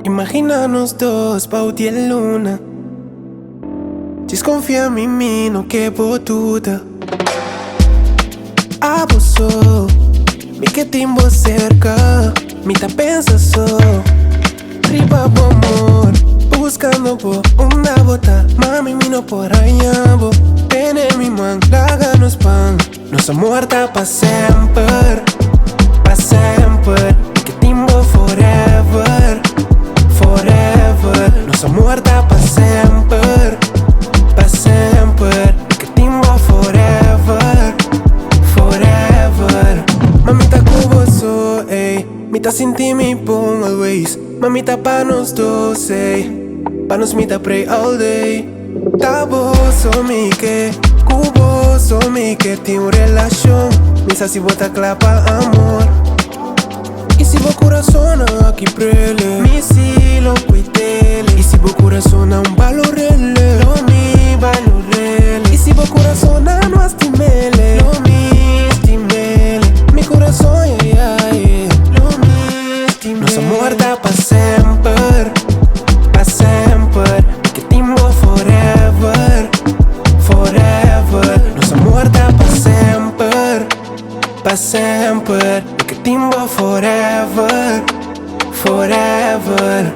Imagina-nos dois, pau de luna. Desconfia em mim, não que botuda. Abusou, me que timbo cerca. Me tá pensa só. Riba bo amor, buscando por uma bota. Mami, me não por arranhabo. Pene mi man, laga nos pan. Nossa amor tá pa sempre. Pa sempre, que timbo forever. Forever, nosso amor tá pra sempre. Pra sempre, que timbo forever. Forever. Mami tá com você, ey. Me tá sentindo me bom always. Mami tá pra nós dois, ey. Pra nós me tá pray all day. Tá bom, só me que. Cubo, só me que tem uma relação. Me sa se bota clapa amor. E se vou coração aqui prele. Me si lo cuitele. E se vou coração um valorele. Lo mi valorele. E se vou coração não estimele. Lo mi estimele. Mi coração lo mi estimele. Nosso amor tá pra sempre. Pra sempre. Que timbo forever. Forever. Nosso amor tá pra sempre. Pra sempre. Que timbo forever. Forever.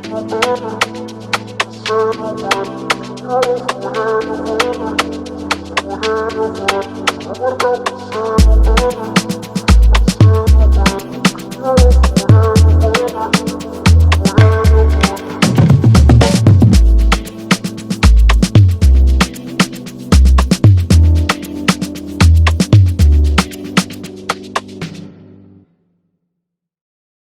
Forever.